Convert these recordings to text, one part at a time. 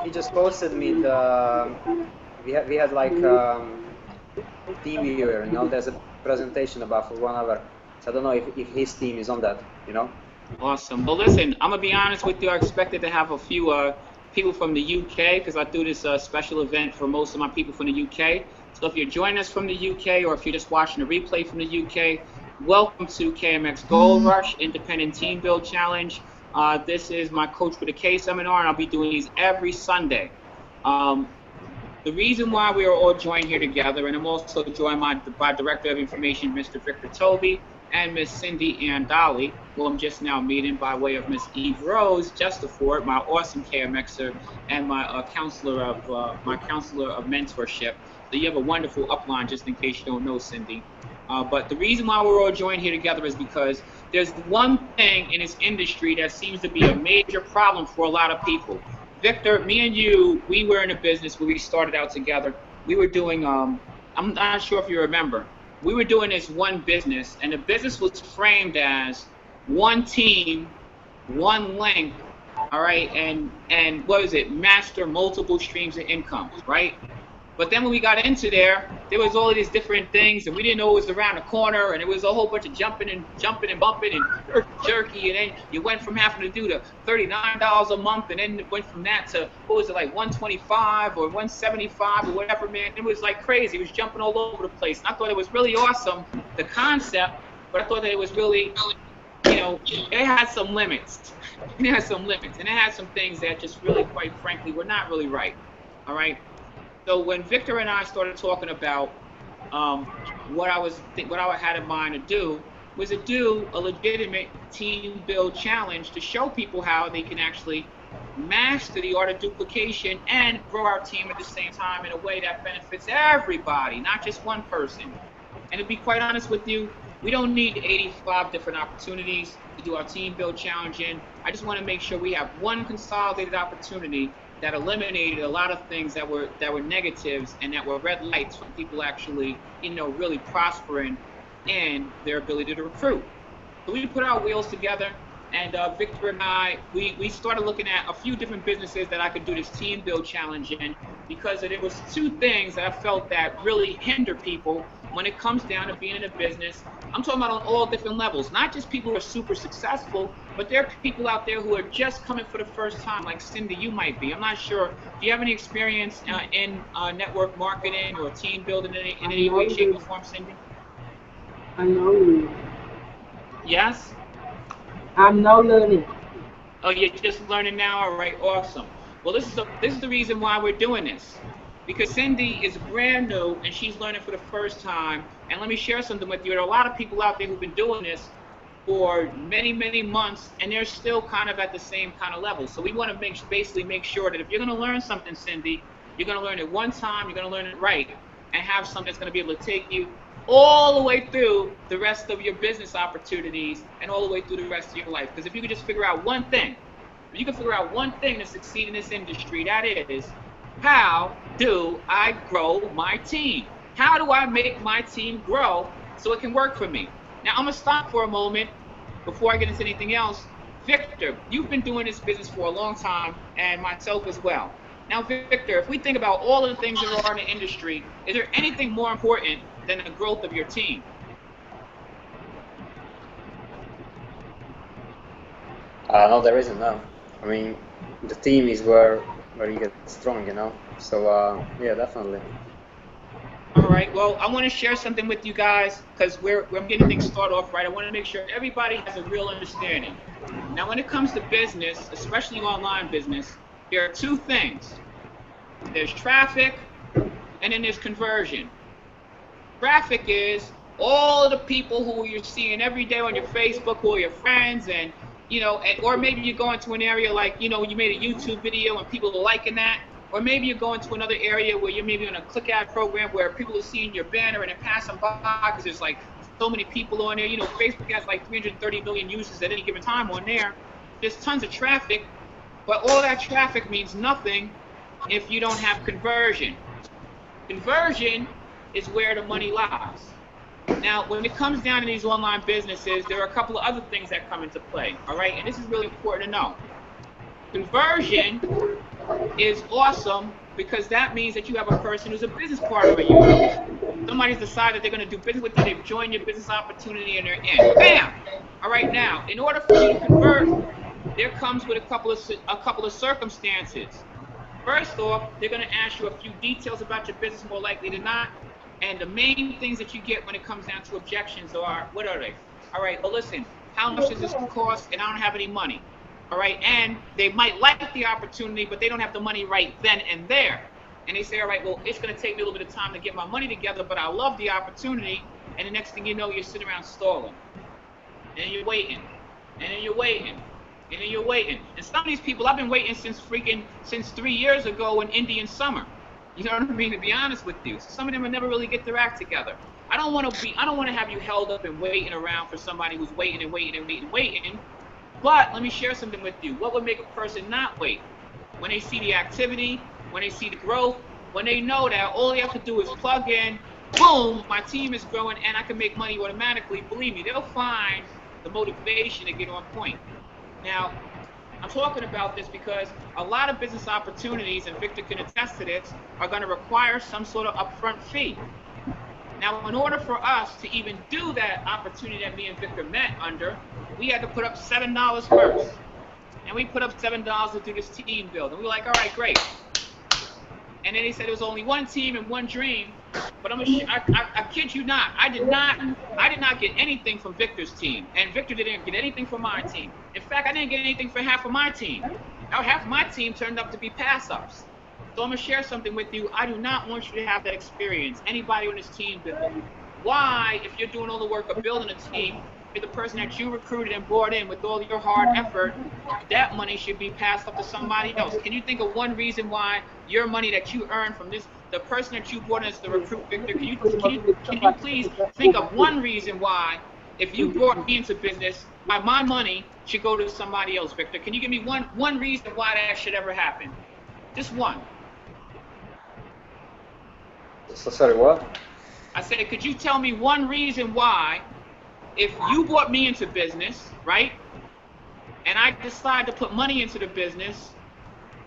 he just posted me the we had like team viewer, you know, there's a presentation about for 1 hour. So I don't know if his team is on that, you know. Awesome. Well, listen, I'm gonna be honest with you. I expected to have a few people from the UK because I do this special event for most of my people from the UK. So if you're joining us from the UK or if you're just watching the replay from the UK, welcome to KMX Gold Rush Independent Team Build Challenge. This is my Coach with a K seminar, and I'll be doing these every Sunday. The reason why we are all joined here together, and I'm also joined by Director of Information, Mr. Victor Toby, and Miss Cindy Andali, who I'm just now meeting by way of Miss Eve Rose Justaford, my awesome KMXer and my counselor of mentorship. So you have a wonderful upline, just in case you don't know, Cindy. But the reason why we're all joined here together is because there's one thing in this industry that seems to be a major problem for a lot of people. Victor, me and you, we were in a business where we started out together. We were doing, I'm not sure if you remember, we were doing this one business, and the business was framed as one team, one link, all right, and what is it, master multiple streams of income, right? But then when we got into there was all of these different things, and we didn't know it was around the corner, and it was a whole bunch of jumping and bumping and jerky, and then you went from having to do the $39 a month, and then it went from that to, what was it, like 125 or 175 or whatever, man. It was like crazy. It was jumping all over the place. And I thought it was really awesome, the concept, but I thought that it was really, you know, it had some limits. It had some limits, and it had some things that just really, quite frankly, were not really right, all right? So when Victor and I started talking about what I had in mind to do was to do a legitimate team build challenge to show people how they can actually master the art of duplication and grow our team at the same time in a way that benefits everybody, not just one person. And to be quite honest with you, we don't need 85 different opportunities to do our team build challenge in. I just want to make sure we have one consolidated opportunity that eliminated a lot of things that were negatives and that were red lights from people actually, you know, really prospering in their ability to recruit. So we put our wheels together, and Victor and I, we started looking at a few different businesses that I could do this team build challenge in, because there was two things that I felt that really hinder people when it comes down to being in a business. I'm talking about on all different levels, not just people who are super successful, but there are people out there who are just coming for the first time, like Cindy, you might be. I'm not sure. Do you have any experience in network marketing or team building in any way, shape, or form, Cindy? I'm no learning. Yes? I'm no learning. Oh, you're just learning now? All right, awesome. Well, this is the reason why we're doing this. Because Cindy is brand new and she's learning for the first time. And let me share something with you. There are a lot of people out there who've been doing this for many, many months, and they're still kind of at the same kind of level. So we want to basically make sure that if you're going to learn something, Cindy, you're going to learn it one time, you're going to learn it right, and have something that's going to be able to take you all the way through the rest of your business opportunities and all the way through the rest of your life. Because if you could just figure out one thing, if you can figure out one thing to succeed in this industry, that is, how do I grow my team? How do I make my team grow so it can work for me? Now, I'm going to stop for a moment before I get into anything else. Victor, you've been doing this business for a long time, and myself as well. Now, Victor, if we think about all of the things that are in the industry, is there anything more important than the growth of your team? No, there isn't, no. I mean, the team is where you get strong, you know. So yeah, definitely. All right, well, I want to share something with you guys because we're getting things started off right. I want to make sure everybody has a real understanding. Now, when it comes to business, especially online business, there are two things. There's traffic, and then there's conversion. Traffic is all of the people who you're seeing every day on your Facebook, who are your friends, and you know, or maybe you go into an area like, you know, you made a YouTube video and people are liking that. Or maybe you're going to another area where you're maybe on a click ad program where people are seeing your banner and they're passing by because there's like so many people on there. You know, Facebook has like 330 million users at any given time on there. There's tons of traffic, but all that traffic means nothing if you don't have conversion. Conversion is where the money lies. Now, when it comes down to these online businesses, there are a couple of other things that come into play, all right? And this is really important to know. Conversion is awesome because that means that you have a person who's a business partner of yours. Somebody's decided they're going to do business with you. They've joined your business opportunity and they're in. Bam! All right, now, in order for you to convert, there comes with a couple of circumstances. First off, they're going to ask you a few details about your business, more likely than not. And the main things that you get when it comes down to objections are, what are they? All right, well, listen, how much does this cost? And I don't have any money. All right, and they might like the opportunity, but they don't have the money right then and there. And they say, all right, well, it's going to take me a little bit of time to get my money together, but I love the opportunity. And the next thing you know, you're sitting around stalling. And you're waiting. And then you're waiting. And then you're waiting. And some of these people, I've been waiting since 3 years ago in Indian summer. You know what I mean? To be honest with you, some of them will never really get their act together. I don't want to have you held up and waiting around for somebody who's waiting and waiting and waiting and waiting. But let me share something with you. What would make a person not wait? When they see the activity, when they see the growth, when they know that all they have to do is plug in, boom, my team is growing and I can make money automatically. Believe me, they'll find the motivation to get on point. Now, I'm talking about this because a lot of business opportunities, and Victor can attest to this, are going to require some sort of upfront fee. Now, in order for us to even do that opportunity that me and Victor met under, we had to put up $7 first. And we put up $7 to do this team build. And we were like, all right, great. And then they said it was only one team and one dream. But I kid you not, I did not get anything from Victor's team. And Victor didn't get anything from my team. In fact, I didn't get anything for half of my team. Now, half of my team turned up to be pass-ups. So I'm going to share something with you. I do not want you to have that experience. Anybody on this team build. Why, if you're doing all the work of building a team, if the person that you recruited and brought in with all your hard effort, that money should be passed up to somebody else. Can you think of one reason why your money that you earned from this, the person that you brought in as the recruit, Victor, can you please think of one reason why, if you brought me into business, my money should go to somebody else, Victor? Can you give me one reason why that should ever happen? Just one. So sorry, what? I said, could you tell me one reason why, if you brought me into business, right, and I decide to put money into the business,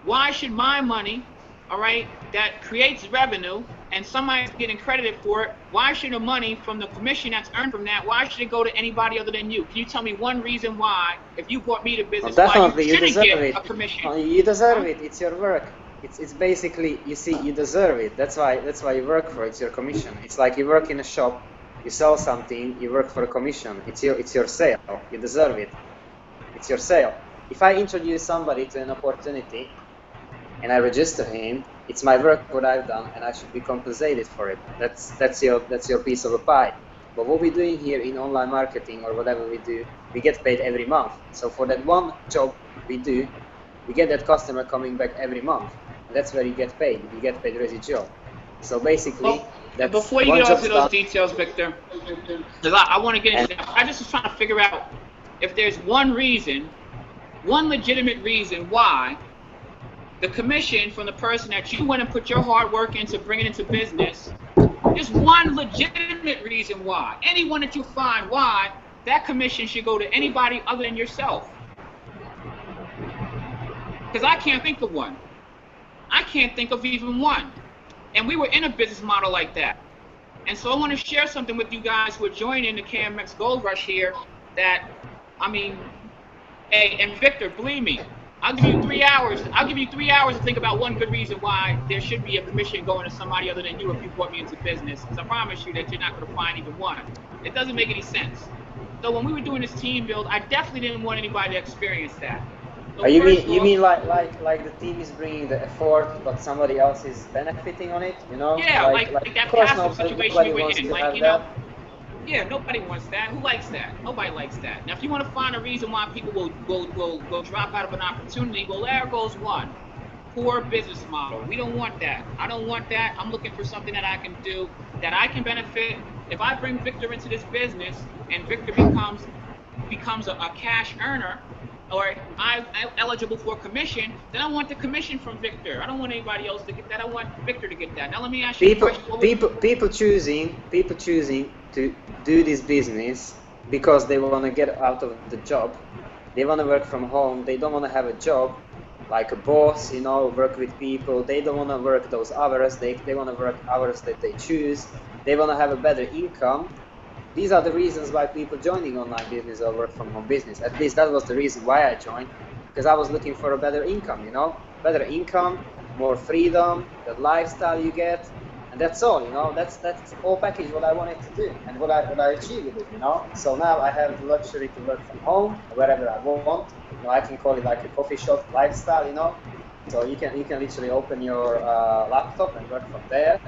why should my money, all right, that creates revenue and somebody's getting credited for it, why should the money from the commission that's earned from that, why should it go to anybody other than you? Can you tell me one reason why, if you brought me to business, why you shouldn't get a commission? You deserve it. It's your work. It's basically, you see, you deserve it. That's why you work for it. It's your commission. It's like you work in a shop, you sell something, you work for a commission. It's your sale. You deserve it. It's your sale. If I introduce somebody to an opportunity and I register him, it's my work, what I've done, and I should be compensated for it. That's your piece of a pie. But what we're doing here in online marketing or whatever we do, we get paid every month. So for that one job we do, we get that customer coming back every month. That's where you get paid. You get paid residual. So basically, that's before you get into those details, Victor, because I want to get into that. I just was trying to figure out if there's one legitimate reason why the commission from the person that you went and put your hard work into bringing into business, just one legitimate reason why, anyone that you find why that commission should go to anybody other than yourself. Because I can't think of one. I can't think of even one. And we were in a business model like that. And so I want to share something with you guys who are joining the KMX Gold Rush here that, I mean, hey, and Victor, believe me, I'll give you 3 hours. I'll give you 3 hours to think about one good reason why there should be a commission going to somebody other than you if you brought me into business. Because I promise you that you're not going to find even one. It doesn't make any sense. So when we were doing this team build, I definitely didn't want anybody to experience that. So you mean like the team is bringing the effort, but somebody else is benefiting on it, you know? Yeah, like that passive situation we were in, like, you know. Yeah, nobody wants that. Who likes that? Nobody likes that. Now, if you want to find a reason why people will drop out of an opportunity, well, there goes one. Poor business model. We don't want that. I don't want that. I'm looking for something that I can do, that I can benefit. If I bring Victor into this business and Victor becomes a cash earner, or I'm eligible for a commission, then I want the commission from Victor. I don't want anybody else to get that. I want Victor to get that. Now let me ask you a question. People choosing to do this business because they want to get out of the job. They want to work from home. They don't want to have a job. like a boss, you know, work with people. They don't want to work those hours. They want to work hours that they choose. They want to have a better income. These are the reasons why people joining online business or work from home business. At least that was the reason why I joined, because I was looking for a better income, you know, better income, more freedom, the lifestyle you get, and that's all, you know. That's the whole package what I wanted to do and what I achieved with it, you know. So now I have the luxury to work from home wherever I want. You know, I can call it like a coffee shop lifestyle, you know. So you can literally open your laptop and work from there.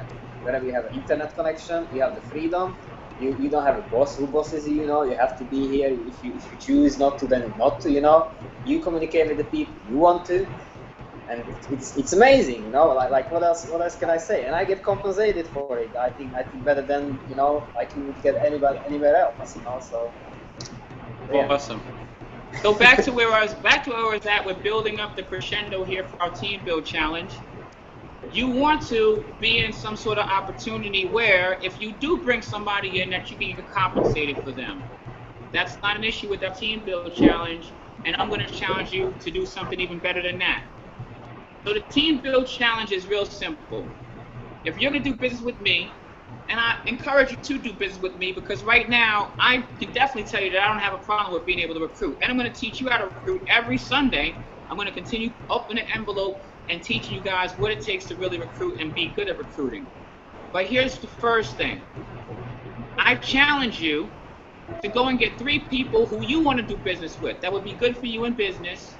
Wherever you have an internet connection, you have the freedom. You don't have a boss who bosses you, you know. You have to be here. If you choose not to, then not to, you know. You communicate with the people you want to, and it's amazing, you know. Like what else can I say? And I get compensated for it. I think better than, you know, like you would get anywhere else, you know. So yeah. Awesome. So back to where I was at with building up the crescendo here for our team build challenge. You want to be in some sort of opportunity where if you do bring somebody in, that you can get compensated for them. That's not an issue with our team build challenge, and I'm going to challenge you to do something even better than that. So the team build challenge is real simple. If you're going to do business with me, and I encourage you to do business with me, because right now I can definitely tell you that I don't have a problem with being able to recruit, and I'm going to teach you how to recruit every Sunday. I'm going to continue opening the envelope and teaching you guys what it takes to really recruit and be good at recruiting. But here's the first thing. I challenge you to go and get 3 people who you want to do business with that would be good for you in business,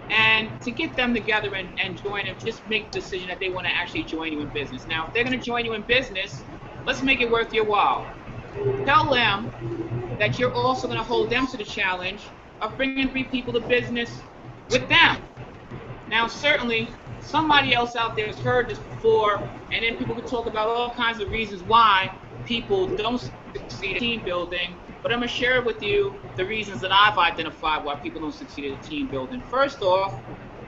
and to get them together and join and just make the decision that they want to actually join you in business. Now, if they're going to join you in business, let's make it worth your while. Tell them that you're also going to hold them to the challenge of bringing 3 people to business with them. Now, certainly, somebody else out there has heard this before, and then people can talk about all kinds of reasons why people don't succeed in team building, but I'm going to share with you the reasons that I've identified why people don't succeed in team building. First off,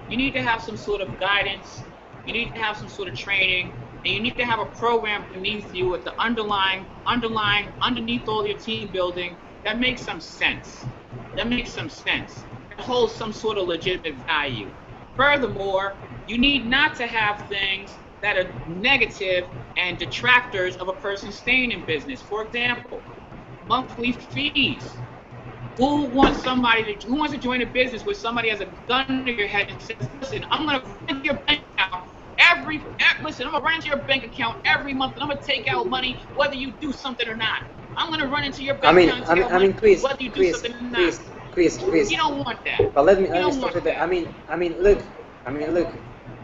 you need to have some sort of guidance, you need to have some sort of training, and you need to have a program beneath you with the underneath all your team building that makes some sense. That holds some sort of legitimate value. Furthermore, you need not to have things that are negative and detractors of a person staying in business. For example, monthly fees. Who wants to join a business where somebody has a gun to your head and says, listen, I'm going to run your bank account I'm going to run into your bank account every month, and I'm going to take out money whether you do something or not. I'm going to run into your bank account and take out money whether you do something or not. Kwiz. You don't want that. But let me stop with that. I mean, look.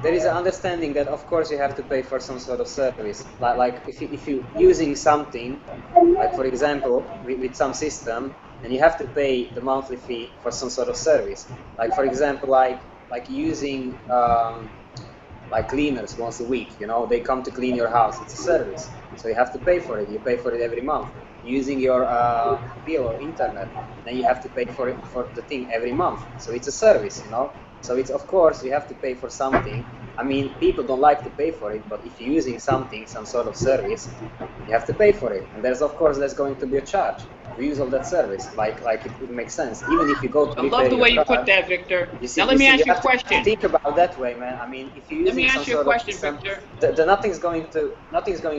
There is an understanding that, of course, you have to pay for some sort of service. Like if you using something, like for example, with some system, then you have to pay the monthly fee for some sort of service. Like for example, like using like cleaners once a week. You know, they come to clean your house. It's a service, so you have to pay for it. You pay for it every month. Using your bill or internet, then you have to pay for it for the thing every month. So it's a service, you know. So it's, of course, you have to pay for something. I mean, people don't like to pay for it, but if you're using something, some sort of service, you have to pay for it. And there's going to be a charge for use of that service. Like it makes sense. Even if you go to I love the way you put that, Victor. Now let me ask you a question. Think about that way, man. I mean, if you're using some sort of system, nothing's going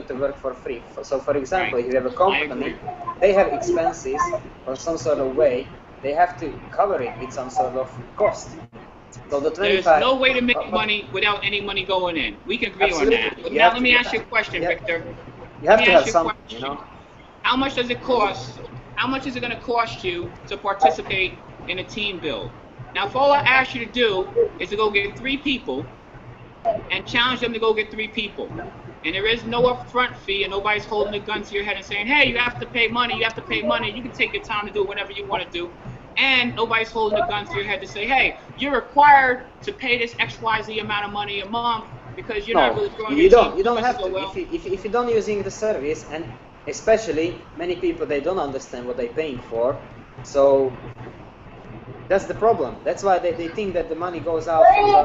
to work for free. So, for example, if you have a company, they have expenses or some sort of way. They have to cover it with some sort of cost. So there's no way to make money without any money going in. We can agree on that. But now let me ask you a question, Victor. You have to have something, you know. How much does it cost? How much is it going to cost you to participate in a team build? Now, if all I ask you to do is to go get 3 people and challenge them to go get 3 people, and there is no upfront fee, and nobody's holding a gun to your head and saying, hey, you have to pay money, you can take your time to do whatever you want to do, and nobody's holding a gun to your head to say, hey, you're required to pay this XYZ amount of money a month because you're not really growing your team. You don't have to. Well. If you don't using the service, and especially many people, they don't understand what they're paying for, so that's the problem. That's why they think that the money goes out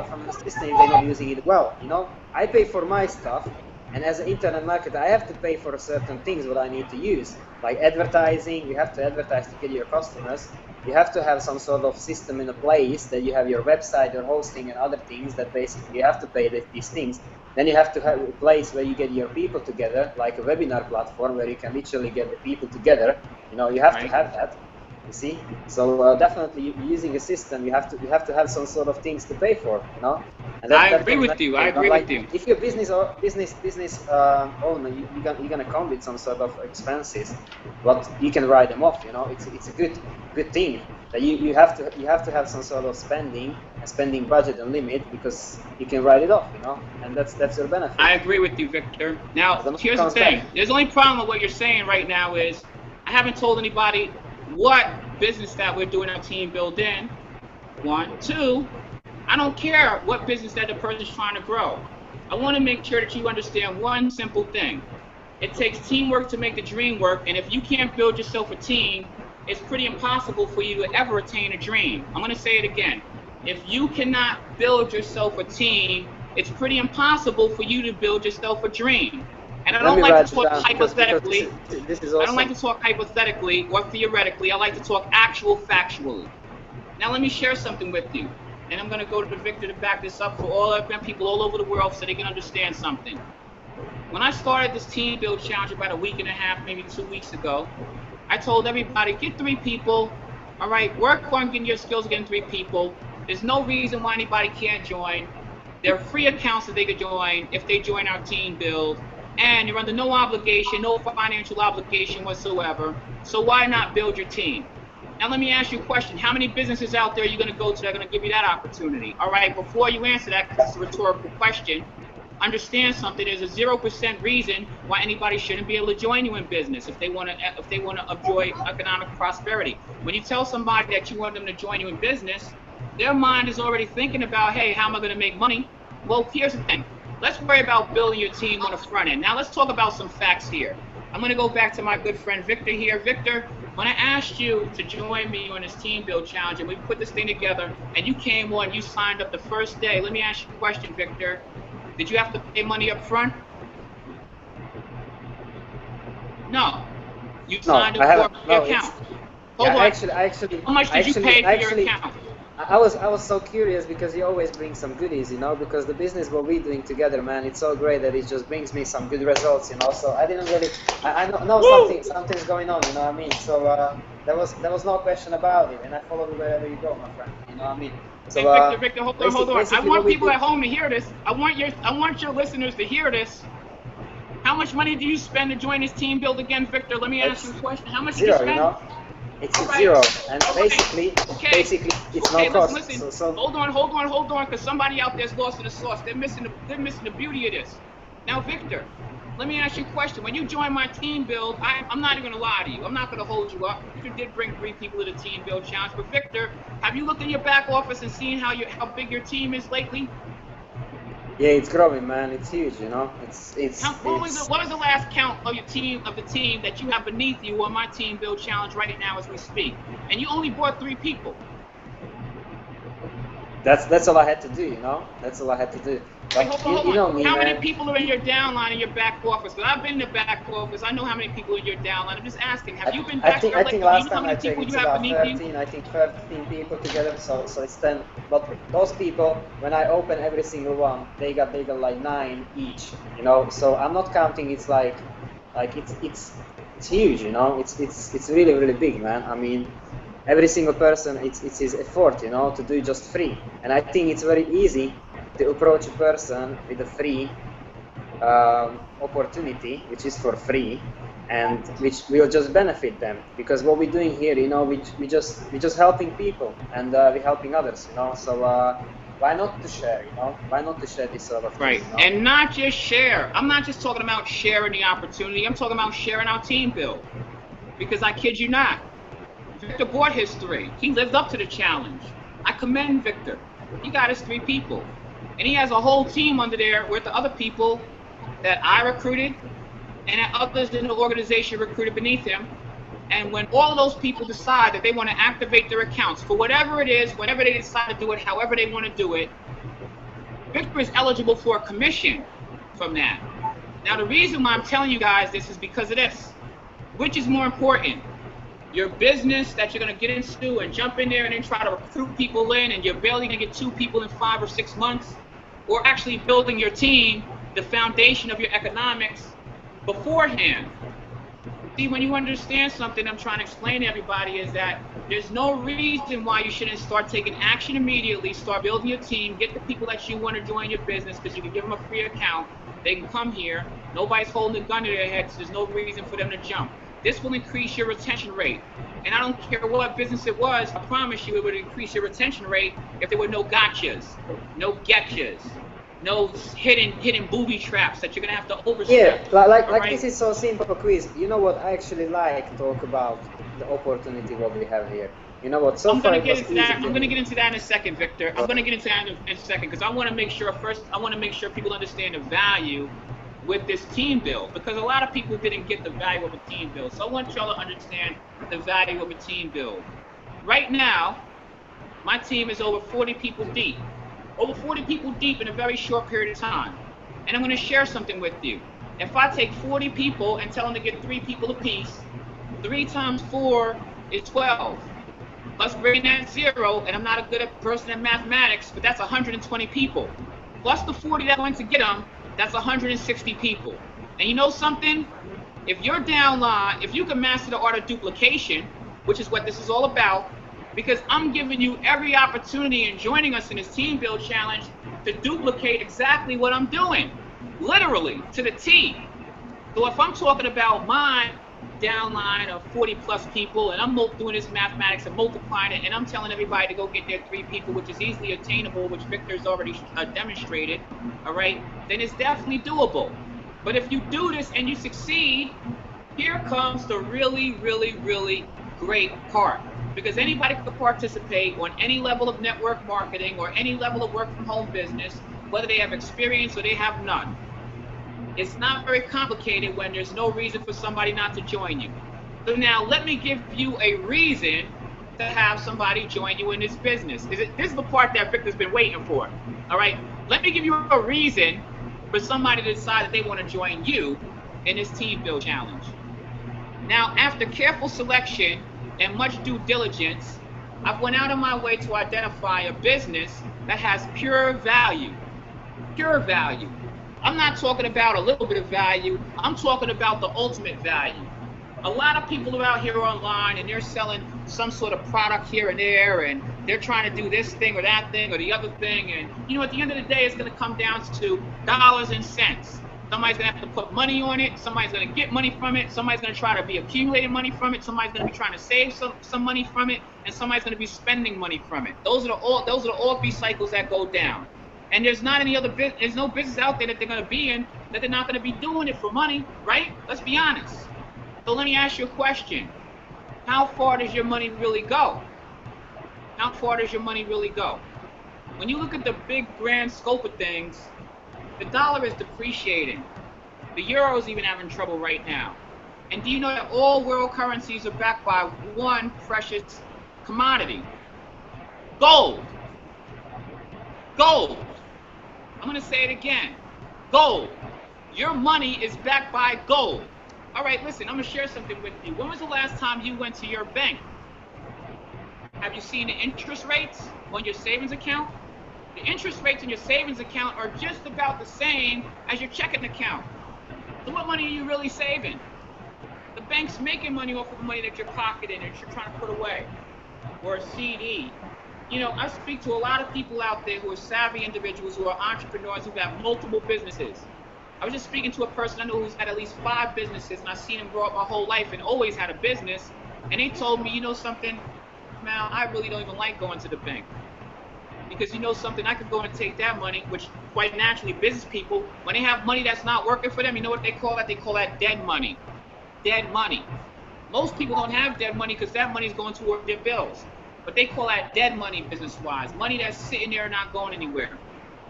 from the system if they're not using it well. You know, I pay for my stuff, And as an internet marketer, I have to pay for certain things what I need to use, like advertising. You have to advertise to get your customers. You have to have some sort of system in a place that you have your website, your hosting, and other things that basically you have to pay these things. Then you have to have a place where you get your people together, like a webinar platform where you can literally get the people together. You know, you have to have that. You see, so definitely using a system, you have to have some sort of things to pay for, you know. And I agree with you. I agree with you. If you're a business owner, you're gonna come with some sort of expenses, but you can write them off. You know, it's a good thing that you have to have some sort of spending budget and limit, because you can write it off. You know, and that's your benefit. I agree with you, Victor. Now, here's the thing. There's the only problem with what you're saying right now is I haven't told anybody what business that we're doing our team build in. 1, 2, I don't care what business that the person's trying to grow. I want to make sure that you understand one simple thing. It takes teamwork to make the dream work, and if you can't build yourself a team, it's pretty impossible for you to ever attain a dream. I'm going to say it again. If you cannot build yourself a team, it's pretty impossible for you to build yourself a dream. And I don't like to talk hypothetically. This is awesome. I don't like to talk hypothetically or theoretically. I like to talk actual factually. Now let me share something with you. And I'm going to go to Victor to back this up for all of them people all over the world so they can understand something. When I started this team build challenge about a week and a half, maybe 2 weeks ago, I told everybody, get 3 people. All right, work on getting your skills, getting 3 people. There's no reason why anybody can't join. There are free accounts that they could join if they join our team build. And you're under no obligation, no financial obligation whatsoever. So why not build your team? Now let me ask you a question. How many businesses out there are you going to go to that are going to give you that opportunity? All right, before you answer that, because it's a rhetorical question, understand something. There's a 0% reason why anybody shouldn't be able to join you in business if they want to enjoy economic prosperity. When you tell somebody that you want them to join you in business, their mind is already thinking about, hey, how am I going to make money? Well, here's the thing. Let's worry about building your team on the front end. Now let's talk about some facts here. I'm going to go back to my good friend Victor here. Victor, when I asked you to join me on this team build challenge and we put this thing together and you came on, you signed up the first day. Let me ask you a question, Victor. Did you have to pay money up front? No. You signed up for your account. Hold on. Actually, how much did you pay for your account? I was so curious because you always bring some goodies, you know, because the business what we're doing together, man, it's so great that it just brings me some good results, you know. So I didn't really, I know something's going on, you know what I mean. So there was no question about it, and I follow you wherever you go, my friend. You know what I mean. So Victor, hold on. I want people at home to hear this. I want your listeners to hear this. How much money do you spend to join this team build again, Victor? Let me ask you a question. How much did you spend? You know? It's zero, and basically it's no cost. Listen, so hold on, because somebody out there's lost in the sauce. They're missing the beauty of this. Now, Victor, let me ask you a question. When you join my team build, I'm not even gonna lie to you. I'm not gonna hold you up. Victor did bring 3 people to the team build challenge, but Victor, have you looked in your back office and seen how big your team is lately? Yeah, it's growing, man. It's huge, you know. What was the last count of the team that you have beneath you on my team build challenge right now as we speak? And you only brought 3 people. That's all I had to do, you know. That's all I had to do. Wait, hold on. You know me, how man. many people are in your downline in your back office? Because I've been in the back office. I know how many people are in your downline. I'm just asking. Have you been back there? I think last time I checked, it's about 13. I think 13 people together. So it's 10. But those people, when I open every single one, they got like 9 each. You know. So I'm not counting. It's like it's huge. You know. It's really really big, man. I mean, every single person, it's his effort, you know, to do it just free. And I think it's very easy to approach a person with a free opportunity, which is for free, and which will just benefit them. Because what we're doing here, you know, we're just helping people, and we're helping others, you know. So why not to share, you know? Why not to share this sort of thing? Right, you know? And not just share. I'm not just talking about sharing the opportunity. I'm talking about sharing our team build. Because I kid you not, Victor bought his 3. He lived up to the challenge. I commend Victor. He got his 3 people. And he has a whole team under there with the other people that I recruited and that others in the organization recruited beneath him. And when all of those people decide that they want to activate their accounts for whatever it is, whenever they decide to do it, however they want to do it, Victor is eligible for a commission from that. Now, the reason why I'm telling you guys this is because of this. Which is more important? Your business that you're going to get into and jump in there and then try to recruit people in and you're barely going to get 2 people in 5 or 6 months, or actually building your team, the foundation of your economics beforehand. See, when you understand something I'm trying to explain to everybody is that there's no reason why you shouldn't start taking action immediately, start building your team, get the people that you want to join your business, because you can give them a free account. They can come here. Nobody's holding a gun to their head, so there's no reason for them to jump. This will increase your retention rate. And I don't care what business it was, I promise you it would increase your retention rate if there were no gotchas, no getchas, no hidden booby traps that you're gonna have to overstep. Yeah, like this is so simple, Kwiz. You know what? I actually like talk about the opportunity what we have here. You know what? So I'm far gonna get into that. easy. I'm gonna get into that in a second, Victor. I'm gonna get into that in a second because I want to make sure first. I want to make sure people understand the value with this team build, because a lot of people didn't get the value of a team build. So I want y'all to understand the value of a team build. Right now, my team is over 40 people deep. Over 40 people deep in a very short period of time. And I'm going to share something with you. If I take 40 people and tell them to get 3 people apiece, 3 times 4 is 12. Let's bring that 0, and I'm not a good person at mathematics, but that's 120 people. Plus the 40 that went to get them, that's 160 people. And you know something? If you're downline, if you can master the art of duplication, which is what this is all about, because I'm giving you every opportunity in joining us in this team build challenge to duplicate exactly what I'm doing, literally to the T. So if I'm talking about my downline of 40 plus people and I'm doing this mathematics and multiplying it and I'm telling everybody to go get their 3 people, which is easily attainable, which Victor's already demonstrated, all right, then it's definitely doable. But if you do this and you succeed, here comes the really, really, really great part. Because anybody can participate on any level of network marketing or any level of work from home business, whether they have experience or they have none. It's not very complicated when there's no reason for somebody not to join you. So now let me give you a reason to have somebody join you in this business. This is the part that Victor's been waiting for. All right, let me give you a reason for somebody to decide that they want to join you in this team build challenge. Now, after careful selection and much due diligence, I've went out of my way to identify a business that has pure value. Pure value. I'm not talking about a little bit of value. I'm talking about the ultimate value. A lot of people are out here online and they're selling some sort of product here and there, and they're trying to do this thing or that thing or the other thing. And you know, at the end of the day, it's going to come down to dollars and cents. Somebody's going to have to put money on it. Somebody's going to get money from it. Somebody's going to try to be accumulating money from it. Somebody's going to be trying to save some money from it, and somebody's going to be spending money from it. Those are all 3 cycles that go down. And there's not any other business. There's no business out there that they're going to be in that they're not going to be doing it for money, right? Let's be honest. So let me ask you a question. How far does your money really go? How far does your money really go? When you look at the big grand scope of things, the dollar is depreciating. The euro is even having trouble right now. And do you know that all world currencies are backed by one precious commodity? Gold. Gold. I'm going to say it again. Gold. Your money is backed by gold. All right, listen, I'm going to share something with you. When was the last time you went to your bank? Have you seen the interest rates on your savings account? The interest rates on your savings account are just about the same as your checking account. So what money are you really saving? The bank's making money off of the money that you're pocketing and you're trying to put away, or a CD. You know, I speak to a lot of people out there who are savvy individuals, who are entrepreneurs, who have multiple businesses. I was just speaking to a person I know who's had at least 5 businesses, and I've seen him grow up my whole life and always had a business. And they told me, you know something, man, I really don't even like going to the bank. Because you know something, I could go and take that money, which quite naturally business people, when they have money that's not working for them, you know what they call that? They call that dead money. Dead money. Most people don't have dead money because that money is going toward their bills. But they call that dead money business-wise. Money that's sitting there and not going anywhere.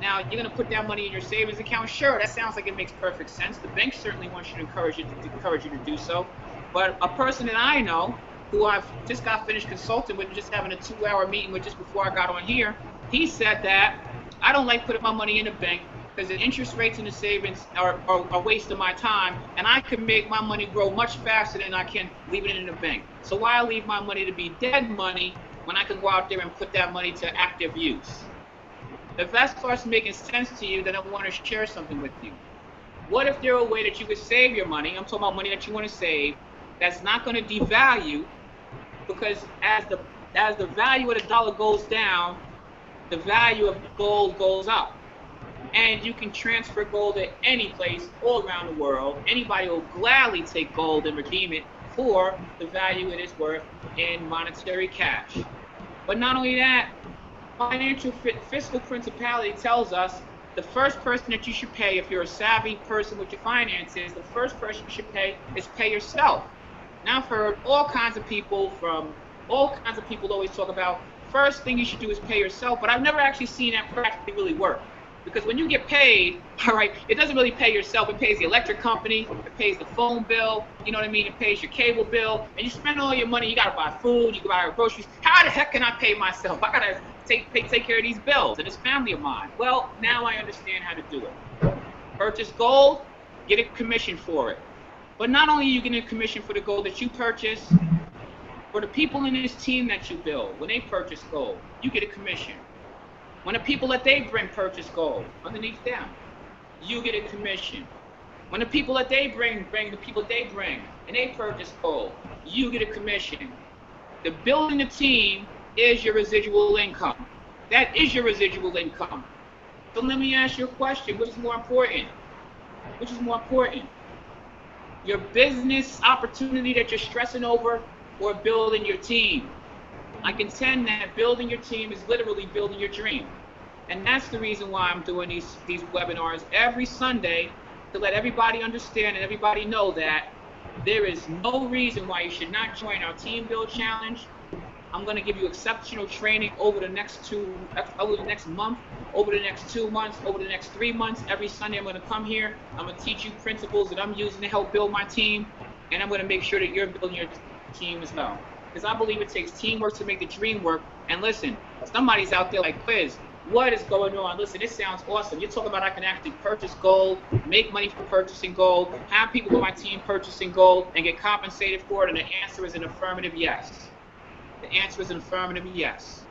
Now, you're going to put that money in your savings account? Sure, that sounds like it makes perfect sense. The bank certainly wants you to encourage you to do so. But a person that I know, who I've just got finished consulting with, just having a 2-hour meeting with just before I got on here, he said that I don't like putting my money in the bank because the interest rates and the savings are wasting my time, and I can make my money grow much faster than I can leaving it in the bank. So why leave my money to be dead money when I can go out there and put that money to active use? If that starts making sense to you, then I want to share something with you. What if there were a way that you could save your money? I'm talking about money that you want to save that's not going to devalue, because as the value of the dollar goes down, the value of gold goes up. And you can transfer gold at any place all around the world. Anybody will gladly take gold and redeem it for the value it is worth in monetary cash. But not only that, financial fiscal principality tells us the first person that you should pay, if you're a savvy person with your finances, the first person you should pay is pay yourself. Now, I've heard all kinds of people always talk about first thing you should do is pay yourself, but I've never actually seen that practically really work. Because when you get paid, all right, it doesn't really pay yourself. It pays the electric company, it pays the phone bill, you know what I mean? It pays your cable bill, and you spend all your money. You gotta buy food, you can buy groceries. How the heck can I pay myself? I gotta take care of these bills and this family of mine. Well, now I understand how to do it. Purchase gold, get a commission for it. But not only are you getting a commission for the gold that you purchase, for the people in this team that you build, when they purchase gold, you get a commission. When the people that they bring purchase gold, underneath them, you get a commission. When the people that they bring the people they bring, and they purchase gold, you get a commission. The building the team is your residual income. That is your residual income. So let me ask you a question. Which is more important? Which is more important? Your business opportunity that you're stressing over, or building your team? I contend that building your team is literally building your dream. And that's the reason why I'm doing these webinars every Sunday, to let everybody understand and everybody know that there is no reason why you should not join our Team Build Challenge. I'm going to give you exceptional training over the next month, over the next 2 months, over the next 3 months. Every Sunday I'm going to come here. I'm going to teach you principles that I'm using to help build my team, and I'm going to make sure that you're building your team as well. Because I believe it takes teamwork to make the dream work. And listen, somebody's out there like, Kwiz, what is going on? Listen, this sounds awesome. You're talking about I can actually purchase gold, make money from purchasing gold, have people on my team purchasing gold, and get compensated for it. And the answer is an affirmative yes. The answer is an affirmative yes.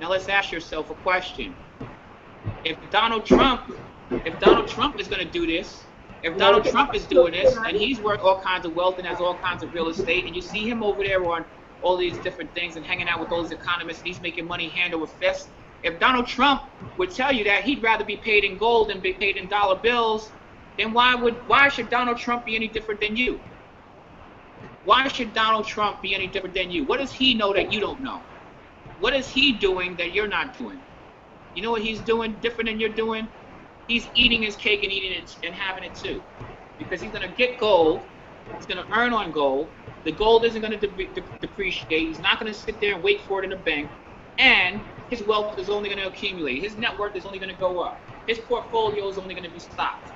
Now let's ask yourself a question. If Donald Trump is going to do this, if Donald Trump is doing this, and he's worth all kinds of wealth and has all kinds of real estate, and you see him over there on all these different things and hanging out with those economists, and he's making money hand over fist, if Donald Trump would tell you that he'd rather be paid in gold than be paid in dollar bills, then why should Donald Trump be any different than you? Why should Donald Trump be any different than you? What does he know that you don't know? What is he doing that you're not doing? You know what he's doing different than you're doing? He's eating his cake and eating it and having it too. Because he's going to get gold. He's going to earn on gold. The gold isn't going to depreciate. He's not going to sit there and wait for it in the bank. And his wealth is only going to accumulate. His net worth is only going to go up. His portfolio is only going to be stocked.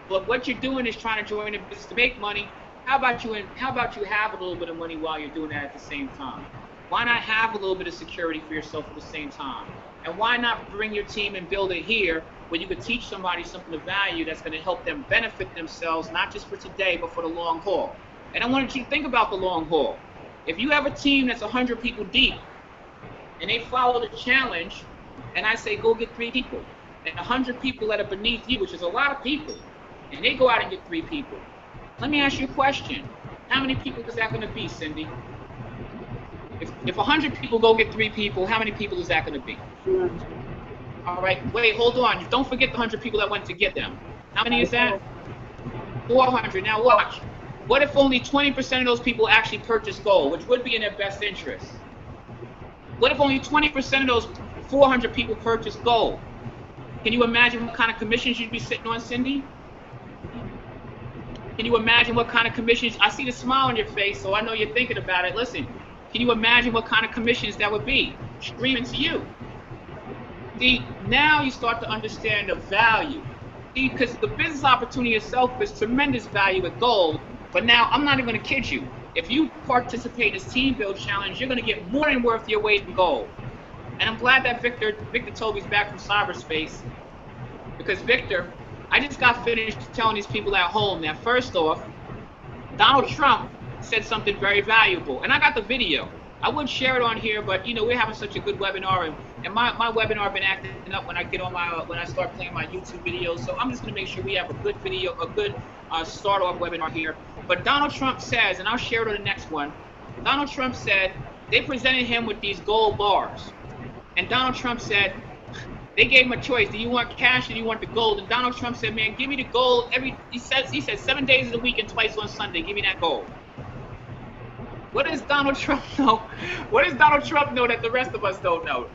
But what you're doing is trying to join a business to make money. How about you have a little bit of money while you're doing that at the same time? Why not have a little bit of security for yourself at the same time? And why not bring your team and build it here, where you could teach somebody something of value that's going to help them benefit themselves, not just for today, but for the long haul. And I wanted you to think about the long haul. If you have a team that's 100 people deep, and they follow the challenge, and I say go get 3 people, and 100 people that are beneath you, which is a lot of people, and they go out and get 3 people. Let me ask you a question. How many people is that going to be, Cindy? If 100 people go get 3 people, how many people is that going to be? All right, wait, hold on. Don't forget the 100 people that went to get them. How many is that? 400. Now watch. What if only 20% of those people actually purchase gold, which would be in their best interest? What if only 20% of those 400 people purchase gold? Can you imagine what kind of commissions you'd be sitting on, Cindy? Can you imagine what kind of commissions? I see the smile on your face, so I know you're thinking about it. Listen, can you imagine what kind of commissions that would be? Streaming to you. See, now you start to understand the value. See, because the business opportunity itself is tremendous value with gold, but now I'm not even going to kid you. If you participate in this Team Build Challenge, you're going to get more than worth your weight in gold. And I'm glad that Victor Toby's back from cyberspace, because Victor, I just got finished telling these people at home that first off, Donald Trump said something very valuable, and I got the video. I wouldn't share it on here, but you know we're having such a good webinar, and my webinar been acting up when I get on my when I start playing my YouTube videos. So I'm just gonna make sure we have a good video, a good start off webinar here. But Donald Trump says, and I'll share it on the next one. Donald Trump said they presented him with these gold bars, and Donald Trump said they gave him a choice: do you want cash or do you want the gold? And Donald Trump said, "Man, give me the gold." He said 7 days of the week and twice on Sunday. Give me that gold. What does Donald Trump know? What does Donald Trump know that the rest of us don't know?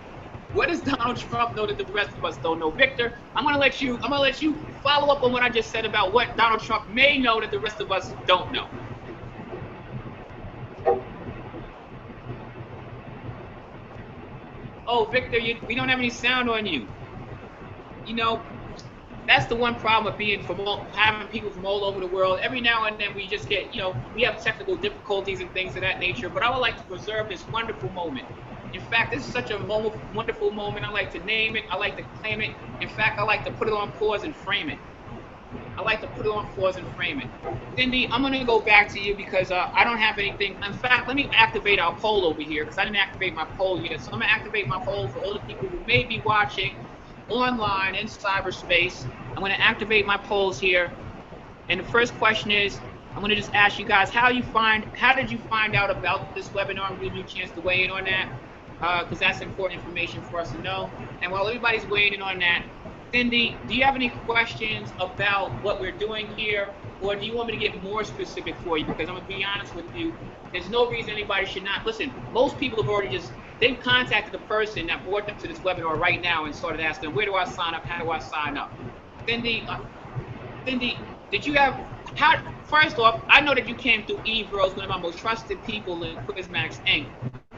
What does Donald Trump know that the rest of us don't know? Victor, I'm gonna let you follow up on what I just said about what Donald Trump may know that the rest of us don't know. Oh, Victor, we don't have any sound on you. You know, that's the one problem with being having people from all over the world. Every now and then we just get, you know, we have technical difficulties and things of that nature, but I would like to preserve this wonderful moment. In fact, this is such a wonderful moment. I like to name it. I like to claim it. In fact, I like to put it on pause and frame it. I like to put it on pause and frame it. Cindy, I'm going to go back to you because I don't have anything. In fact, let me activate our poll over here because I didn't activate my poll yet. So I'm going to activate my poll for all the people who may be watching online in cyberspace. I'm going to activate my polls here. And the first question is, I'm going to just ask you guys, how did you find out about this webinar? I'm giving you a chance to weigh in on that because that's important information for us to know. And while everybody's weighing in on that, Cindy, do you have any questions about what we're doing here, or do you want me to get more specific for you? Because I'm going to be honest with you, there's no reason anybody should not. Listen, most people have already they've contacted the person that brought them to this webinar right now and started asking, where do I sign up? How do I sign up? Cindy, did you have, first off, I know that you came through Eve Rose, one of my most trusted people in Quizmax Inc.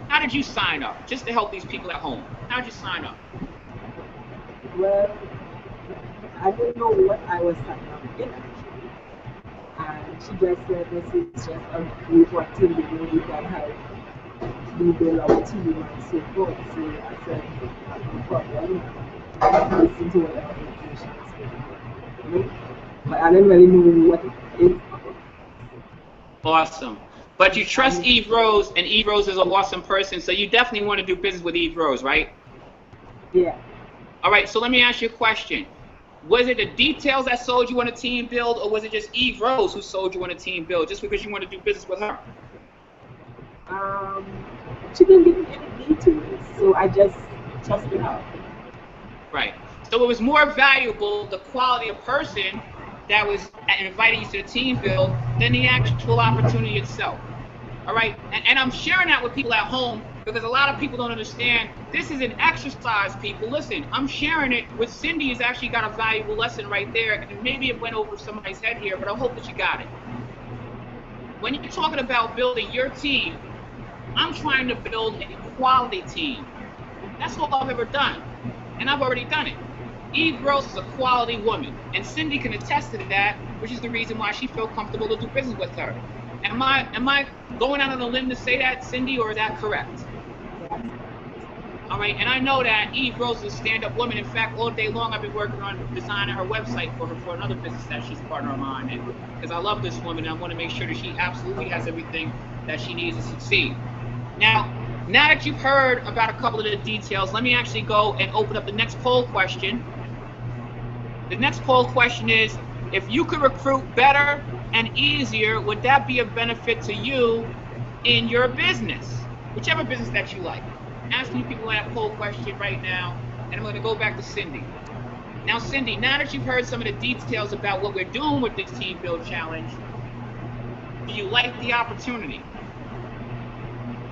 How did you sign up? Just to help these people at home. How did you sign up? Well, I didn't know what I was signing up in actually. And she just said this is just a group activity where you can help rebuild our team and so forth. So I said, no problem. I listened to what the organization is saying. But I didn't really know what it is. Awesome. But you trust Eve Rose, and Eve Rose is an awesome person, so you definitely want to do business with Eve Rose, right? Yeah. All right, so let me ask you a question. Was it the details that sold you on a team build, or was it just Eve Rose who sold you on a team build just because you want to do business with her? She didn't give me any details, so I just trusted her. Right. So it was more valuable, the quality of person that was inviting you to the team build than the actual opportunity itself. All right, and I'm sharing that with people at home because a lot of people don't understand this is an exercise, people. Listen, I'm sharing it with Cindy. Has actually got a valuable lesson right there, and maybe it went over somebody's head here, but I hope that you got it. When you're talking about building your team, I'm trying to build a quality team. That's all I've ever done, and I've already done it. Eve Rose is a quality woman, and Cindy can attest to that, which is the reason why she felt comfortable to do business with her. Am I going out on a limb to say that, Cindy, or is that correct? All right, and I know that Eve Rose is a stand-up woman. In fact, all day long I've been working on designing her website for her for another business that she's a partner of mine in. Because I love this woman, and I want to make sure that she absolutely has everything that she needs to succeed. Now that you've heard about a couple of the details, let me actually go and open up the next poll question. The next poll question is, if you could recruit better and easier, would that be a benefit to you in your business? Whichever business that you like. I'm asking you people that poll question right now, and I'm going to go back to Cindy. Now, Cindy, now that you've heard some of the details about what we're doing with this Team Build Challenge, do you like the opportunity?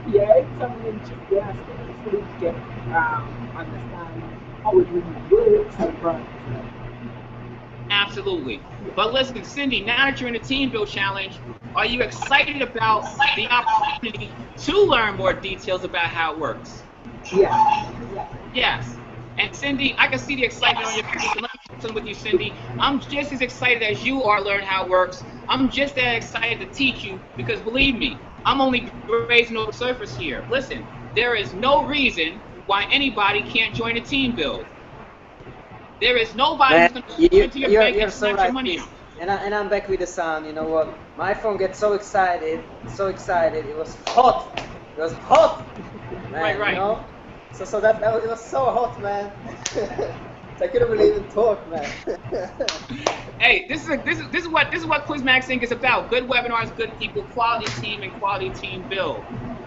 Yeah, it's something interesting so we can understand how it really works. Absolutely. But listen, Cindy, now that you're in the Team Build Challenge, are you excited about the opportunity to learn more details about how it works? Yeah. Yes. And Cindy, I can see the excitement on your face. So let me share something with you, Cindy. I'm just as excited as you are to learn how it works. I'm just as excited to teach you because believe me, I'm only raising the surface here. Listen, there is no reason why anybody can't join a team build. There is nobody Man, who's going to go into your bank you're and so snatch your right, money Kwiz. out. And I'm back with the sun. You know what? My phone gets so excited, so excited. It was hot. It was hot, man. Right. You know. So that was, it was so hot, man. I couldn't really even talk, man. Hey, this is what Kwiz Inc. is about. Good webinars, good people, quality team, and quality team build.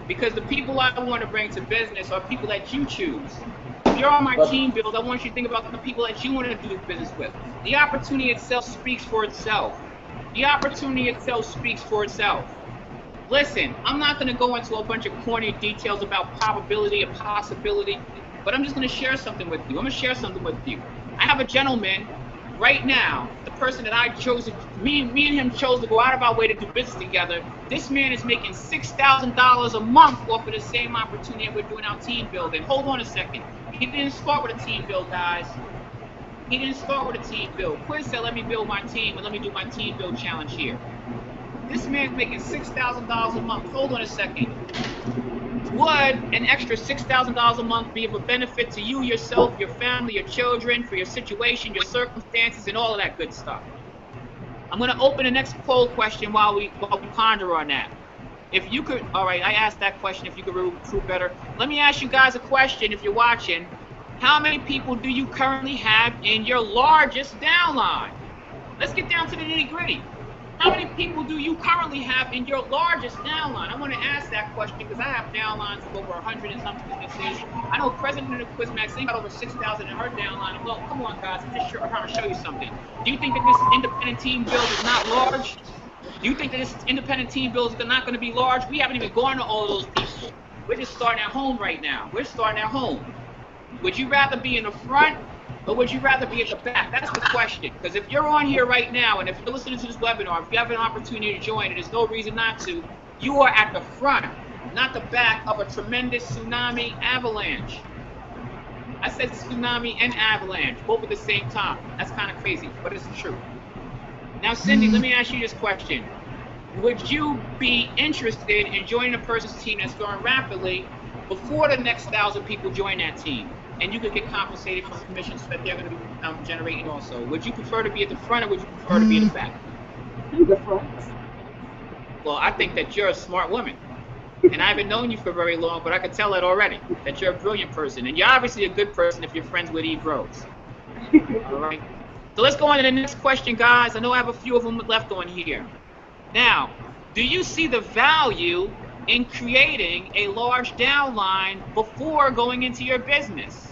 Because the people I want to bring to business are people that you choose. If you're on my team build, I want you to think about the people that you want to do business with. The opportunity itself speaks for itself. The opportunity itself speaks for itself. Listen, I'm not going to go into a bunch of corny details about probability and possibility, but I'm just going to share something with you. I'm going to share something with you. I have a gentleman right now, the person that I chose, me and him chose to go out of our way to do business together. This man is making $6,000 a month off of the same opportunity that we're doing our team building. Hold on a second. He didn't start with a team build, guys. He didn't start with a team build. Kwiz said, let me build my team and let me do my team build challenge here. This man's making $6,000 a month. Hold on a second. Would an extra $6,000 a month be of a benefit to you, yourself, your family, your children, for your situation, your circumstances, and all of that good stuff? I'm going to open the next poll question while we ponder on that. If you could, all right, I asked that question, if you could recruit better. Let me ask you guys a question if you're watching. How many people do you currently have in your largest downline? Let's get down to the nitty-gritty. How many people do you currently have in your largest downline? I want to ask that question because I have downlines of over 100 and some businesses. I know President of Kwiz Inc. got over 6,000 in her downline. Well, come on, guys. I'm trying to show you something. Do you think that this independent team build is not large? Do you think that this independent team build is not going to be large? We haven't even gone to all of those people. We're just starting at home right now. We're starting at home. Would you rather be in the front or would you rather be at the back? That's the question. Because if you're on here right now and if you're listening to this webinar, if you have an opportunity to join, and there's no reason not to, you are at the front, not the back of a tremendous tsunami avalanche. I said tsunami and avalanche, both at the same time. That's kind of crazy, but it's the truth. Now, Cindy, let me ask you this question. Would you be interested in joining a person's team that's growing rapidly before the next 1,000 people join that team? And you could get compensated for commissions that they're going to be generating also. Would you prefer to be at the front or would you prefer to be in the back? The front. Well, I think that you're a smart woman. And I haven't known you for very long, but I can tell that already, that you're a brilliant person. And you're obviously a good person if you're friends with Eve Rose. All right. So let's go on to the next question, guys. I know I have a few of them left on here. Now, do you see the value in creating a large downline before going into your business?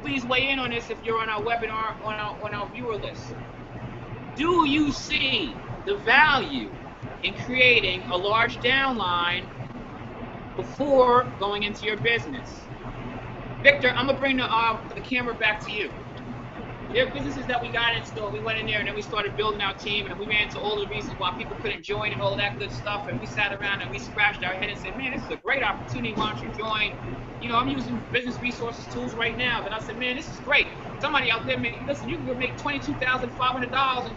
Please weigh in on this if you're on our webinar, on our viewer list. Do you see the value in creating a large downline before going into your business? Victor, I'm gonna bring the camera back to you. There are businesses that we got into, we went in there and then we started building our team and we ran into all the reasons why people couldn't join and all of that good stuff, and we sat around and we scratched our head and said, man, this is a great opportunity, why don't you join? You know, I'm using business resources tools right now, and I said, man, this is great. Somebody out there, listen, you can make $22,500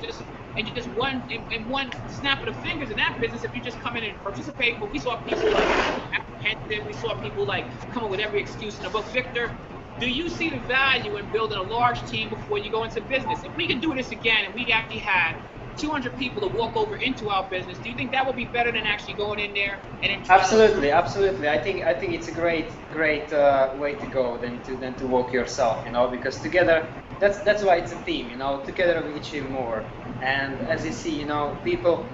in just one snap of the fingers in that business if you just come in and participate. But we saw people like apprehensive, we saw people like coming with every excuse in the book. Victor, do you see the value in building a large team before you go into business? If we can do this again and we actually had 200 people to walk over into our business, do you think that would be better than actually going in there and Absolutely. I think it's a great way to go than to walk yourself, you know, because together that's why it's a team, you know, together we achieve more. And as you see, you know, people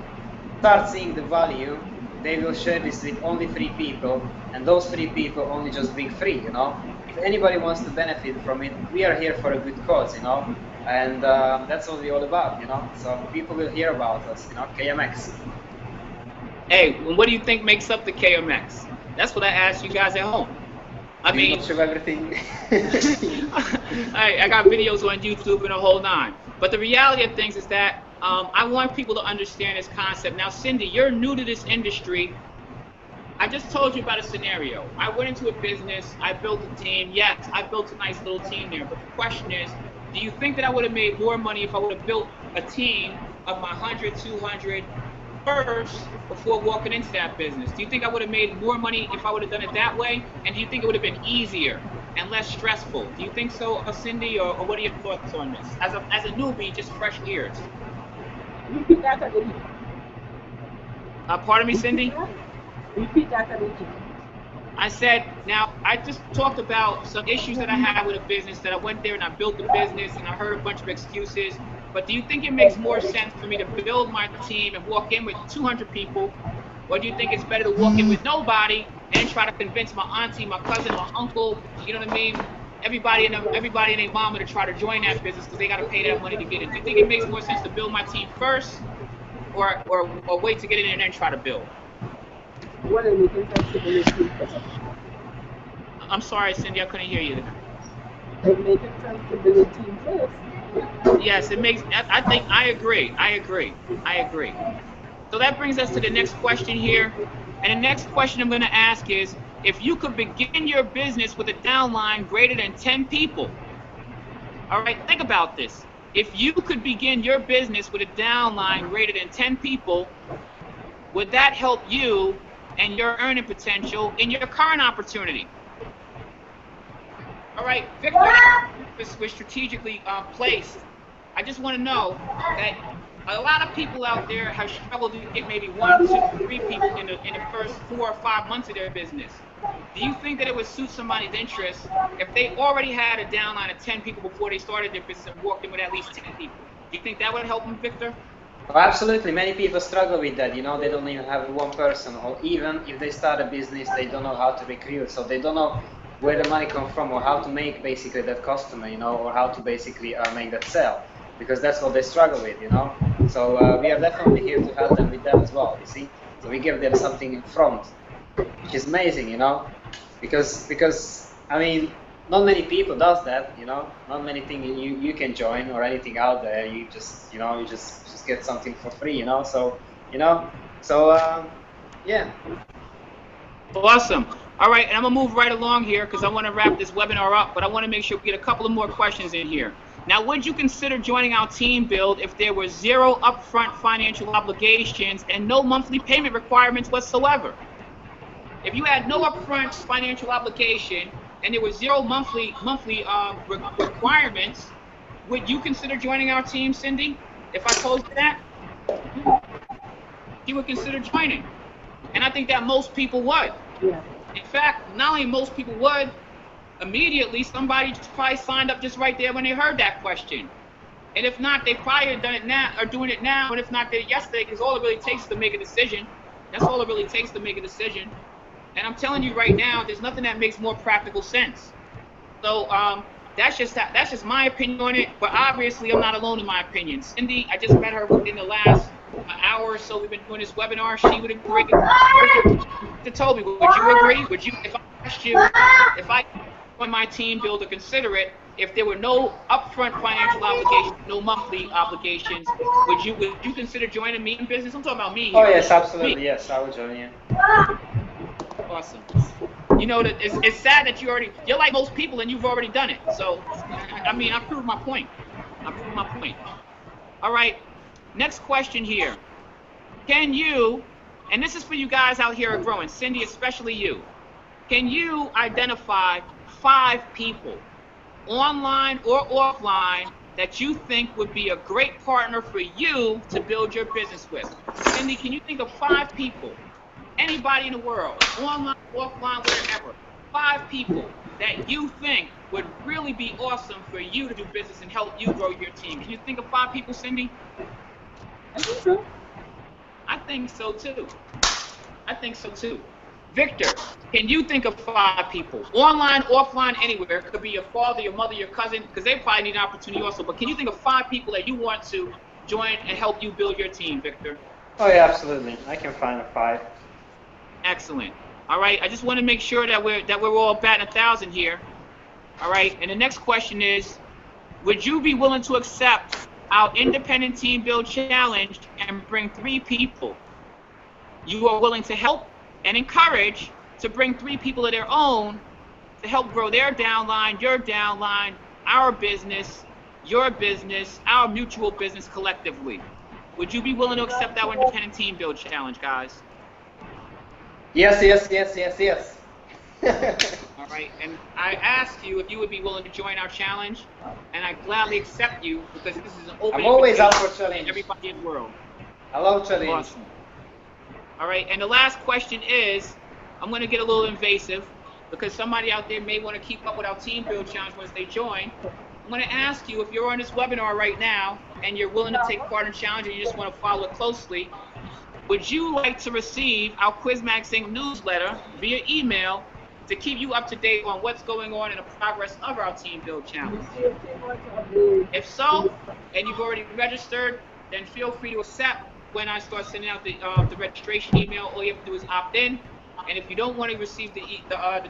start seeing the value. They will share this with only 3 people, and those 3 people only just bring 3, you know. If anybody wants to benefit from it, we are here for a good cause, you know, and that's what we're all about, you know. So people will hear about us, you know, KMX. Hey, what do you think makes up the KMX? That's what I asked you guys at home. I mean, much of everything. I got videos on YouTube and a whole 9. But the reality of things is that I want people to understand this concept. Now, Cindy, you're new to this industry. I just told you about a scenario. I went into a business, I built a team. Yes, I built a nice little team there. But the question is, do you think that I would have made more money if I would have built a team of my 100, 200 first before walking into that business? Do you think I would have made more money if I would have done it that way? And do you think it would have been easier? and less stressful. Do you think so, Cindy, or what are your thoughts on this? As a newbie, just fresh ears. Repeat that again. Pardon me, Cindy? Repeat that again. I said, now, I just talked about some issues that I had with a business, that I went there and I built the business and I heard a bunch of excuses. But do you think it makes more sense for me to build my team and walk in with 200 people? Or do you think it's better to walk in with nobody and try to convince my auntie, my cousin, my uncle, you know what I mean? Everybody and their mama to try to join that business because they got to pay that money to get in. Do you think it makes more sense to build my team first or wait to get in and then try to build? What are you making first? I'm sorry, Cindy, I couldn't hear you. It makes sense to build a team first. Yes, it makes. I agree. So that brings us to the next question here. And the next question I'm going to ask is, if you could begin your business with a downline greater than 10 people, all right, think about this. If you could begin your business with a downline greater than 10 people, would that help you and your earning potential in your current opportunity? All right, Victor, we're strategically placed. I just want to know that a lot of people out there have struggled to get maybe 1, 2, 3 people in the first 4 or 5 months of their business. Do you think that it would suit somebody's interest if they already had a downline of 10 people before they started their business and walked in with at least 10 people? Do you think that would help them, Victor? Oh, absolutely. Many people struggle with that. You know, they don't even have one person, or even if they start a business, they don't know how to recruit. So they don't know where the money comes from or how to make basically that customer, you know, or how to basically make that sale, because that's what they struggle with, you know. So we are definitely here to help them with that as well, you see. So we give them something in front, which is amazing, you know, because I mean, not many people does that, you know. Not many things you can join or anything out there. You just, you know, you just get something for free, you know. So, you know, yeah. Awesome. All right, and I'm gonna move right along here because I want to wrap this webinar up, but I want to make sure we get a couple of more questions in here. Now, would you consider joining our team build if there were 0 upfront financial obligations and no monthly payment requirements whatsoever? If you had no upfront financial obligation and there were 0 monthly requirements, would you consider joining our team, Cindy? If I told you that, you would consider joining, and I think that most people would. Yeah. In fact, not only most people would, immediately somebody just probably signed up just right there when they heard that question. And if not, they probably have done it now or doing it now, and if not, did it yesterday, because all it really takes is to make a decision. That's all it really takes to make a decision. And I'm telling you right now, there's nothing that makes more practical sense. So that's just my opinion on it, but obviously I'm not alone in my opinion. Cindy, I just met her within the last hour or so we've been doing this webinar. She would agree. To Toby, would you agree? Would you, if I asked you, if I joined my team build to consider it, if there were no upfront financial obligations, no monthly obligations, would you consider joining me in business? I'm talking about me here. Oh yes, absolutely. Me. Yes, I would join you. Awesome. You know, that it's sad that you're like most people and you've already done it. So, I mean, I proved my point. All right, next question here. Can you, and this is for you guys out here growing, Cindy, especially you, can you identify 5 people, online or offline, that you think would be a great partner for you to build your business with? Cindy, can you think of 5 people, anybody in the world, online, offline, wherever, 5 people that you think would really be awesome for you to do business and help you grow your team? Can you think of 5 people, Cindy? I think so. I think so too. Victor, can you think of 5 people, online, offline, anywhere? It could be your father, your mother, your cousin, because they probably need an opportunity also. But can you think of 5 people that you want to join and help you build your team, Victor? Oh yeah, absolutely. I can find a 5. Excellent. All right. I just want to make sure that we're all batting 1,000 here. All right. And the next question is, would you be willing to accept our independent team build challenge and bring 3 people you are willing to help and encourage to bring 3 people of their own to help grow their downline, your downline, our business, your business, our mutual business collectively? Would you be willing to accept our independent team build challenge, guys? Yes. All All right, and I asked you if you would be willing to join our challenge, and I gladly accept you because this is an open I'm always up invitation for challenge. to everybody in the world. I love challenge. Awesome. All right, and the last question is, I'm going to get a little invasive because somebody out there may want to keep up with our team build challenge once they join. I'm going to ask you if you're on this webinar right now and you're willing to take part in the challenge and you just want to follow it closely, would you like to receive our Kwiz Magazine newsletter via email to keep you up to date on what's going on in the progress of our team build challenge? If so, and you've already registered, then feel free to accept when I start sending out the registration email. All you have to do is opt in. And if you don't want to receive the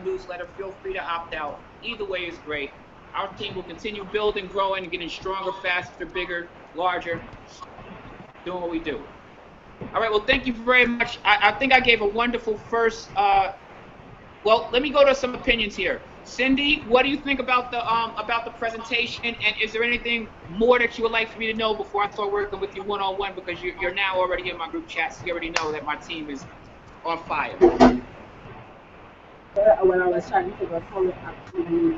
newsletter, feel free to opt out. Either way is great. Our team will continue building, growing, and getting stronger, faster, bigger, larger, doing what we do. All right, well, thank you very much. I think I gave a wonderful first, well, let me go to some opinions here. Cindy, what do you think about the presentation, and is there anything more that you would like for me to know before I start working with you one-on-one, because you're now already in my group chat, so you already know that my team is on fire. When I was trying to figure out how to actually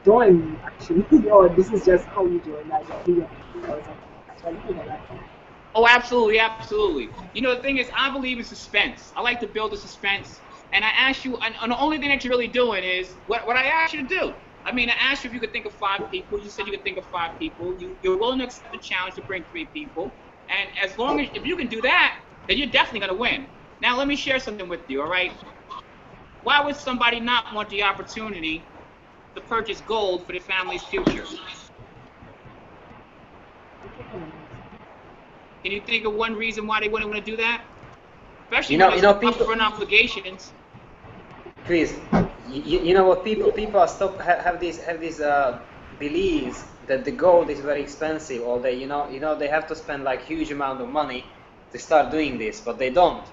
join, actually, or this is just how you join, like Oh, absolutely, absolutely. You know, the thing is, I believe in suspense. I like to build a suspense. And I asked you, and the only thing that you're really doing is what I asked you to do. I mean, I asked you if you could think of 5 people. You said you could think of 5 people. You're willing to accept the challenge to bring 3 people. And as long as, if you can do that, then you're definitely going to win. Now, let me share something with you, all right? Why would somebody not want the opportunity to purchase gold for their family's future? Can you think of one reason why they wouldn't want to do that? Especially when it's upfront obligations. Please, you know what? People have these beliefs that the gold is very expensive. Or they, you know, they have to spend like huge amount of money to start doing this, but they don't.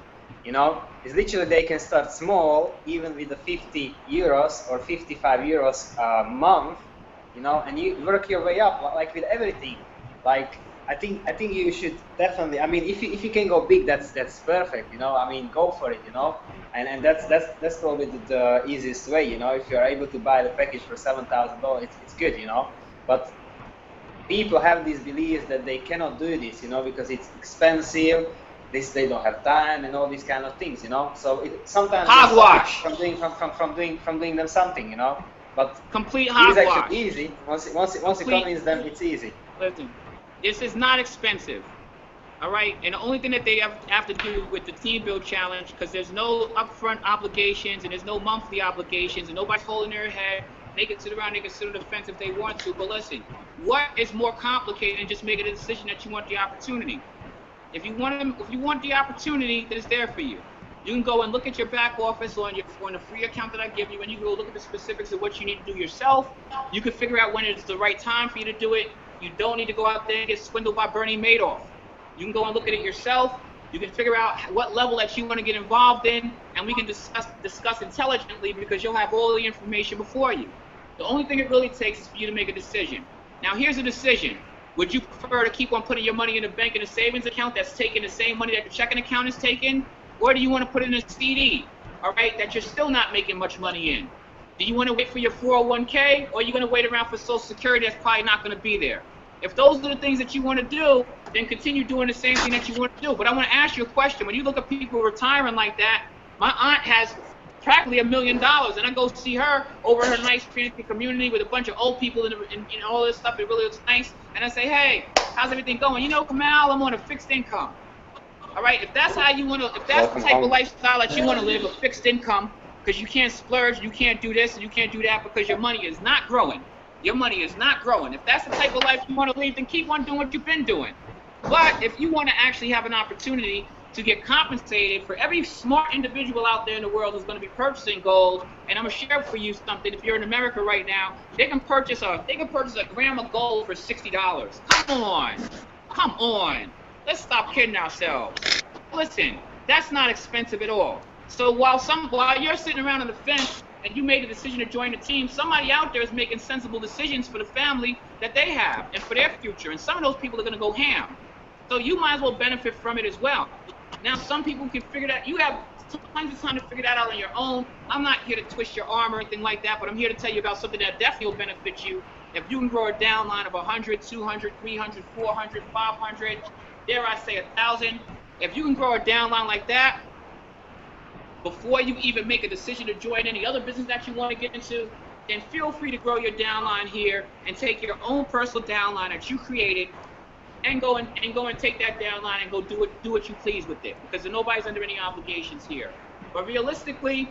You know, it's literally they can start small, even with the 50 euros or 55 euros a month. You know, and you work your way up, like with everything. Like I think you should definitely. I mean, if you can go big, that's perfect. You know, I mean, go for it. You know, and that's probably the easiest way. You know, if you're able to buy the package for $7,000, it's good. You know, but people have these beliefs that they cannot do this. You know, because it's expensive. They don't have time and all these kind of things. You know, so sometimes hogwash from doing them something. You know, but complete hogwash. It's actually easy. Once you convince them, it's easy. Listen. This is not expensive, all right? And the only thing that they have to do with the team build challenge, because there's no upfront obligations and there's no monthly obligations and nobody's holding their head. They can sit around, they can sit on the fence if they want to. But listen, what is more complicated than just making a decision that you want the opportunity? If you want the opportunity, then it's there for you. You can go and look at your back office on the free account that I give you, and you can go look at the specifics of what you need to do yourself. You can figure out when it's the right time for you to do it. You don't need to go out there and get swindled by Bernie Madoff. You can go and look at it yourself. You can figure out what level that you want to get involved in, and we can discuss intelligently, because you'll have all the information before you. The only thing it really takes is for you to make a decision. Now, here's a decision. Would you prefer to keep on putting your money in a bank in a savings account that's taking the same money that your checking account is taking? Or do you want to put it in a CD, all right, that you're still not making much money in? Do you want to wait for your 401k, or are you going to wait around for Social Security that's probably not going to be there? If those are the things that you want to do, then continue doing the same thing that you want to do. But I want to ask you a question. When you look at people retiring like that, my aunt has practically $1 million, and I go see her over her nice fancy community with a bunch of old people and all this stuff. It really looks nice. And I say, hey, how's everything going? You know, Kamal, I'm on a fixed income. All right, if that's how you want to, if that's the type of lifestyle that you want to live, a fixed income, because you can't splurge, you can't do this, and you can't do that because your money is not growing. Your money is not growing. If that's the type of life you want to live, then keep on doing what you've been doing. But if you want to actually have an opportunity to get compensated, for every smart individual out there in the world who's going to be purchasing gold, and I'm going to share for you something. If you're in America right now, they can purchase a gram of gold for $60. Come on. Let's stop kidding ourselves. Listen, that's not expensive at all. So while you're sitting around on the fence and you made a decision to join the team, somebody out there is making sensible decisions for the family that they have and for their future. And some of those people are going to go ham. So you might as well benefit from it as well. Now, some people can figure that. You have Sometimes it's time to figure that out on your own. I'm not here to twist your arm or anything like that, but I'm here to tell you about something that definitely will benefit you. If you can grow a downline of 100, 200, 300, 400, 500, dare I say 1,000, if you can grow a downline like that, before you even make a decision to join any other business that you want to get into, then feel free to grow your downline here and take your own personal downline that you created and go and take that downline and go do what you please with it, because nobody's under any obligations here. But realistically,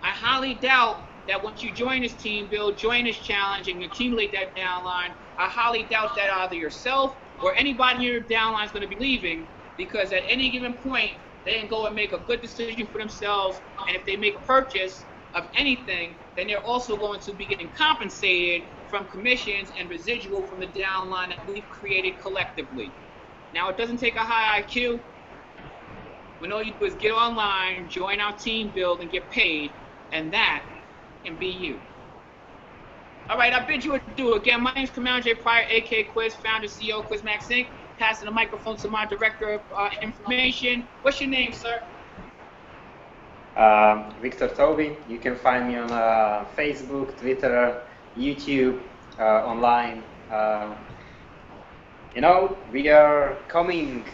I highly doubt that once you join this team build, join this challenge, and accumulate that downline, I highly doubt that either yourself or anybody in your downline is going to be leaving, because at any given point, they can go and make a good decision for themselves, and if they make a purchase of anything, then they're also going to be getting compensated from commissions and residual from the downline that we've created collectively. Now, it doesn't take a high IQ. When all you do is get online, join our team build, and get paid, and that can be you. All right, I bid you adieu. Again, my name is Commander J. Pryor, aka Kwiz, founder, CEO, KwizMax Inc. Passing the microphone to my director of information. What's your name, sir? Victor Toby. You can find me on Facebook, Twitter, YouTube, online. You know, we are coming.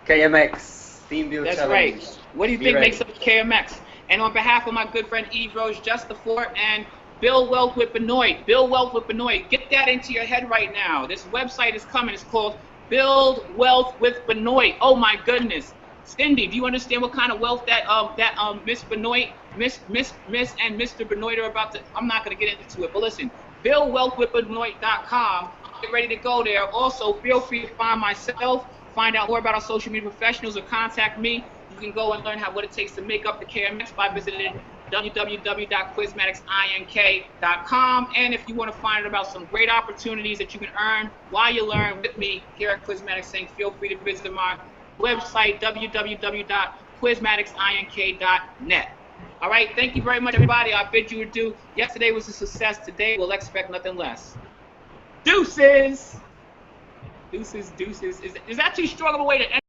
KMX Team Build That's Challenge. right. What do you think makes up KMX? And on behalf of my good friend Eve Rose Justafort and Build Wealth with Benoit, get that into your head right now. This website is coming. It's called Build Wealth with Benoit. Oh my goodness. Cindy, do you understand what kind of wealth that Miss Benoit, Miss and Mr. Benoit are about to? I'm not going to get into it, but listen, buildwealthwithbenoit.com. Get ready to go there. Also, feel free to find myself, find out more about our social media professionals, or contact me. You can go and learn what it takes to make up the KMX by visiting www.quizmaticsink.com. And if you want to find out about some great opportunities that you can earn while you learn with me here at Quizmatics Inc., feel free to visit my website, www.quizmaticsink.net. All right, thank you very much, everybody. I bid you adieu. Yesterday was a success. Today, we'll expect nothing less. Deuces! Deuces. Is that too strong of a way to end?